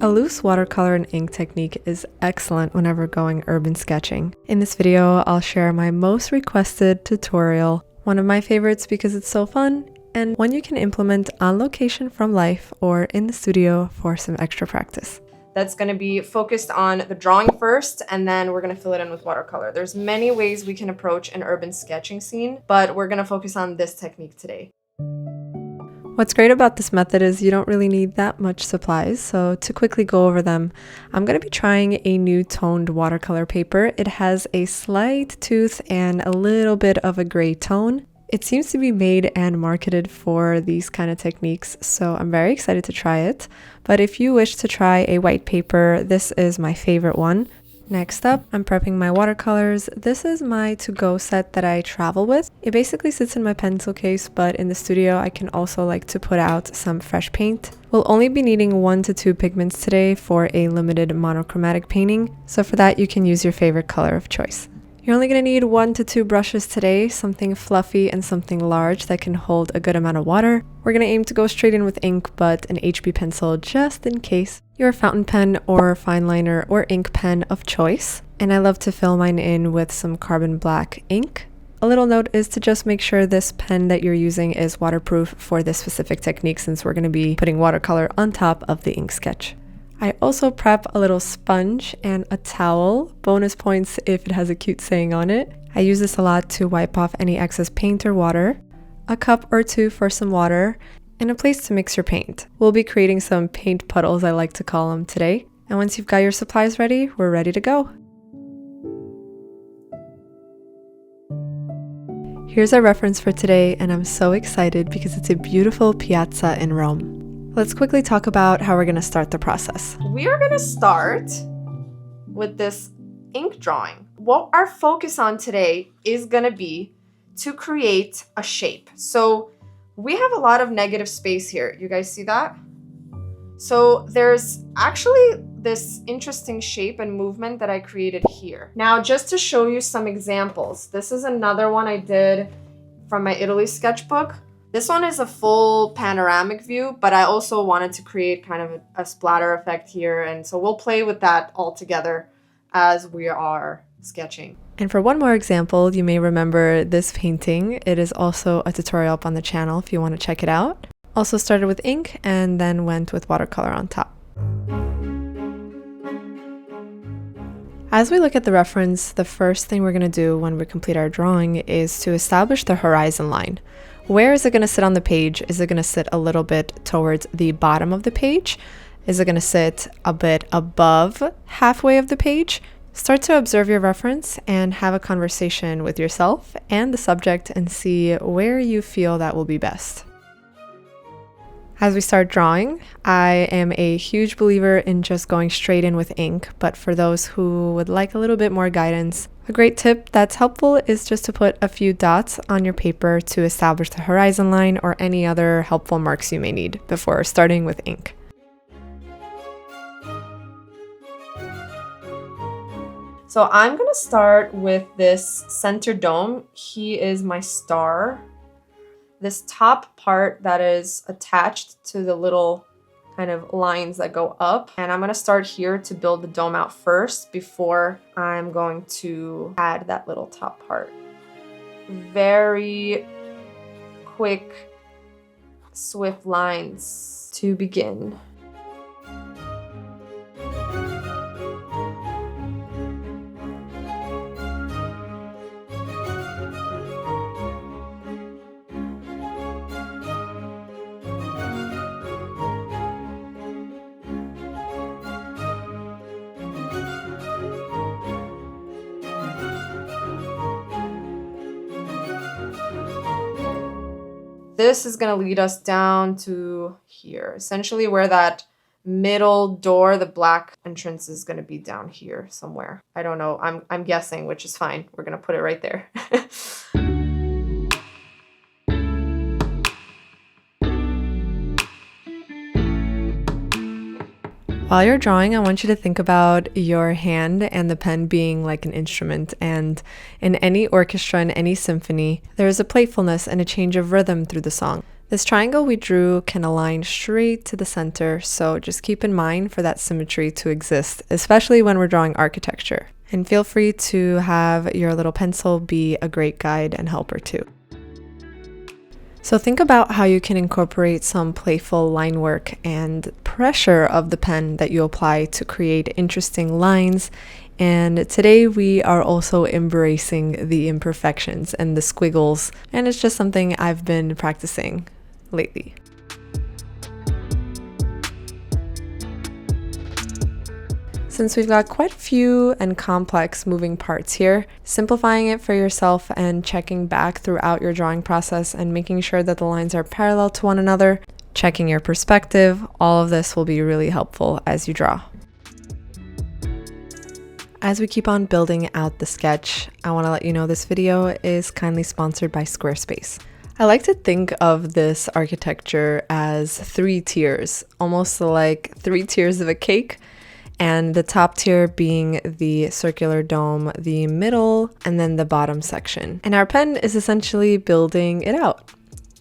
A loose watercolor and ink technique is excellent whenever going urban sketching. In this video, I'll share my most requested tutorial, one of my favorites because it's so fun, and one you can implement on location from life or in the studio for some extra practice. That's going to be focused on the drawing first, and then we're going to fill it in with watercolor. There's many ways we can approach an urban sketching scene, but we're going to focus on this technique today. What's great about this method is you don't really need that much supplies, so to quickly go over them, I'm going to be trying a new toned watercolor paper. It has a slight tooth and a little bit of a gray tone. It seems to be made and marketed for these kind of techniques, so I'm very excited to try it. But if you wish to try a white paper, this is my favorite one. Next up, I'm prepping my watercolors. This is my to-go set that I travel with. It basically sits in my pencil case, but in the studio, I can also like to put out some fresh paint. We'll only be needing 1 to 2 pigments today for a limited monochromatic painting, so for that, you can use your favorite color of choice. You're only going to need 1 to 2 brushes today, something fluffy and something large that can hold a good amount of water. We're going to aim to go straight in with ink, but an HB pencil just in case. Your fountain pen or fine liner or ink pen of choice. And I love to fill mine in with some carbon black ink. A little note is to just make sure this pen that you're using is waterproof for this specific technique, since we're going to be putting watercolor on top of the ink sketch. I also prep a little sponge and a towel, bonus points if it has a cute saying on it. I use this a lot to wipe off any excess paint or water, a cup or two for some water, and a place to mix your paint. We'll be creating some paint puddles, I like to call them, today. And once you've got your supplies ready, we're ready to go. Here's our reference for today, and I'm so excited because it's a beautiful piazza in Rome. Let's quickly talk about how we're going to start the process. We are going to start with this ink drawing. What our focus on today is going to be to create a shape. So we have a lot of negative space here. You guys see that? So there's actually this interesting shape and movement that I created here. Now, just to show you some examples, this is another one I did from my Italy sketchbook. This one is a full panoramic view, but I also wanted to create kind of a splatter effect here. And so we'll play with that all together as we are sketching. And for one more example, you may remember this painting. It is also a tutorial up on the channel if you want to check it out. Also started with ink and then went with watercolor on top. As we look at the reference, the first thing we're going to do when we complete our drawing is to establish the horizon line. Where is it going to sit on the page? Is it going to sit a little bit towards the bottom of the page? Is it going to sit a bit above halfway of the page? Start to observe your reference and have a conversation with yourself and the subject and see where you feel that will be best. As we start drawing, I am a huge believer in just going straight in with ink, but for those who would like a little bit more guidance, a great tip that's helpful is just to put a few dots on your paper to establish the horizon line or any other helpful marks you may need before starting with ink. So I'm going to start with this center dome. He is my star. This top part that is attached to the little kind of lines that go up. And I'm going to start here to build the dome out first before I'm going to add that little top part. Very quick, swift lines to begin. This is going to lead us down to here, essentially where that middle door, the black entrance, is going to be down here somewhere. I don't know. I'm guessing, which is fine. We're going to put it right there. While you're drawing, I want you to think about your hand and the pen being like an instrument, and in any orchestra, in any symphony, there is a playfulness and a change of rhythm through the song. This triangle we drew can align straight to the center, so just keep in mind for that symmetry to exist, especially when we're drawing architecture. And feel free to have your little pencil be a great guide and helper too. So think about how you can incorporate some playful line work and pressure of the pen that you apply to create interesting lines. And today we are also embracing the imperfections and the squiggles, and it's just something I've been practicing lately. Since we've got quite a few and complex moving parts here, simplifying it for yourself and checking back throughout your drawing process and making sure that the lines are parallel to one another, checking your perspective, all of this will be really helpful as you draw. As we keep on building out the sketch, I want to let you know this video is kindly sponsored by Squarespace. I like to think of this architecture as 3 tiers, almost like 3 tiers of a cake, and the top tier being the circular dome, the middle, and then the bottom section. And our pen is essentially building it out.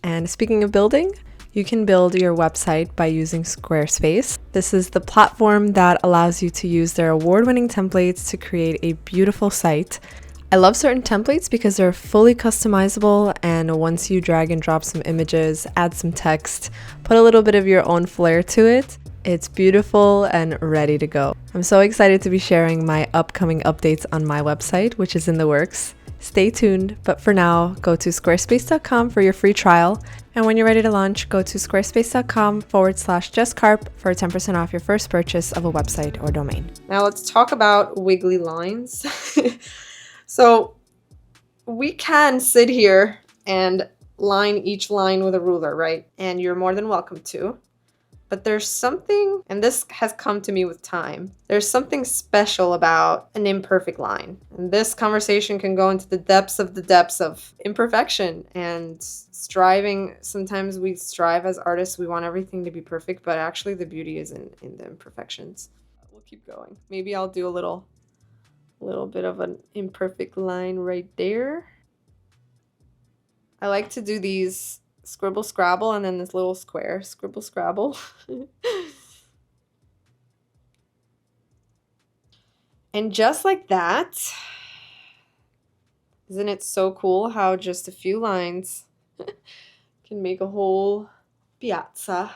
And speaking of building, you can build your website by using Squarespace. This is the platform that allows you to use their award-winning templates to create a beautiful site. I love certain templates because they're fully customizable, and once you drag and drop some images, add some text, put a little bit of your own flair to it, it's beautiful and ready to go. I'm so excited to be sharing my upcoming updates on my website, which is in the works. Stay tuned, but for now, go to squarespace.com for your free trial. And when you're ready to launch, go to squarespace.com/justcarp for 10% off your first purchase of a website or domain. Now let's talk about wiggly lines. So we can sit here and line each line with a ruler, right? And you're more than welcome to. But there's something, and this has come to me with time, there's something special about an imperfect line. And this conversation can go into the depths of imperfection and striving. Sometimes we strive as artists, we want everything to be perfect, but actually the beauty is in the imperfections. We'll keep going. Maybe I'll do a little bit of an imperfect line right there. I like to do these scribble scrabble and then this little square scribble scrabble. And just like that, isn't it so cool how just a few lines can make a whole piazza?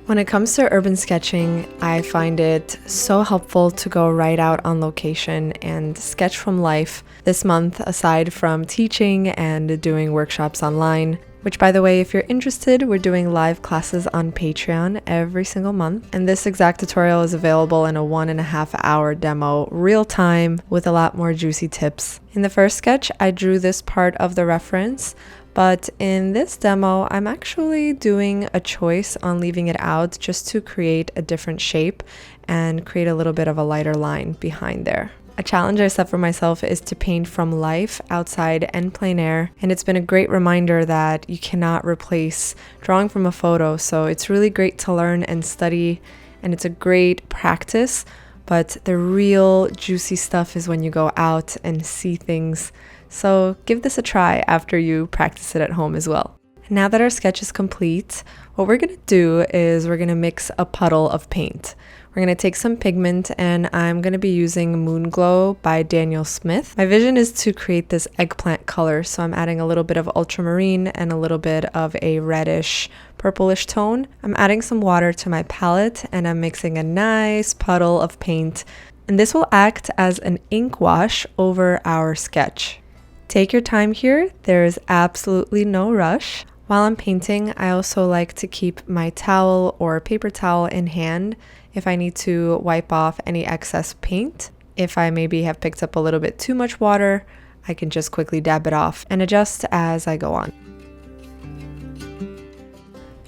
When it comes to urban sketching, I find it so helpful to go right out on location and sketch from life. This month, aside from teaching and doing workshops online, which by the way, if you're interested, we're doing live classes on Patreon every single month. And this exact tutorial is available in a 1.5 hour demo, real time, with a lot more juicy tips. In the first sketch, I drew this part of the reference, but in this demo, I'm actually doing a choice on leaving it out just to create a different shape and create a little bit of a lighter line behind there. A challenge I set for myself is to paint from life, outside, and plein air, and it's been a great reminder that you cannot replace drawing from a photo, so it's really great to learn and study, and it's a great practice, but the real juicy stuff is when you go out and see things. So give this a try after you practice it at home as well. Now that our sketch is complete, what we're going to do is we're going to mix a puddle of paint. We're going to take some pigment, and I'm going to be using Moon Glow by Daniel Smith. My vision is to create this eggplant color, so I'm adding a little bit of ultramarine and a little bit of a reddish purplish tone. I'm adding some water to my palette, and I'm mixing a nice puddle of paint, and this will act as an ink wash over our sketch. Take your time here, there is absolutely no rush. While I'm painting, I also like to keep my towel or paper towel in hand if I need to wipe off any excess paint. If I maybe have picked up a little bit too much water, I can just quickly dab it off and adjust as I go on.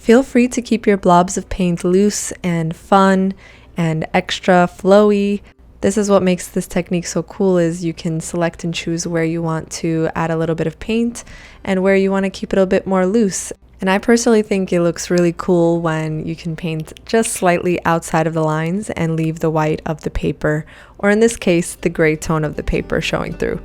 Feel free to keep your blobs of paint loose and fun and extra flowy. This is what makes this technique so cool, is you can select and choose where you want to add a little bit of paint and where you want to keep it a bit more loose. And I personally think it looks really cool when you can paint just slightly outside of the lines and leave the white of the paper, or in this case, the gray tone of the paper showing through.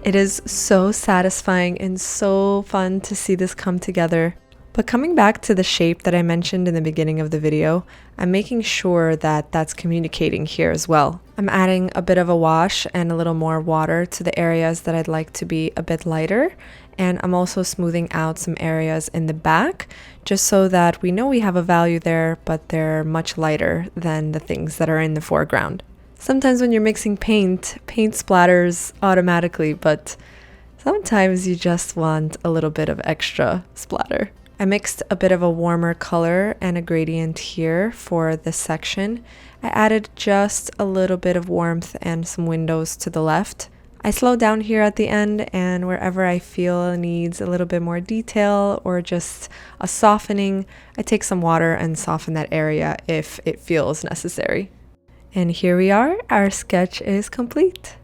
It is so satisfying and so fun to see this come together. But coming back to the shape that I mentioned in the beginning of the video, I'm making sure that that's communicating here as well. I'm adding a bit of a wash and a little more water to the areas that I'd like to be a bit lighter. And I'm also smoothing out some areas in the back, just so that we know we have a value there, but they're much lighter than the things that are in the foreground. Sometimes when you're mixing paint splatters automatically, but sometimes you just want a little bit of extra splatter. I mixed a bit of a warmer color and a gradient here for this section. I added just a little bit of warmth and some windows to the left. I slowed down here at the end, and wherever I feel needs a little bit more detail or just a softening, I take some water and soften that area if it feels necessary. And here we are, our sketch is complete.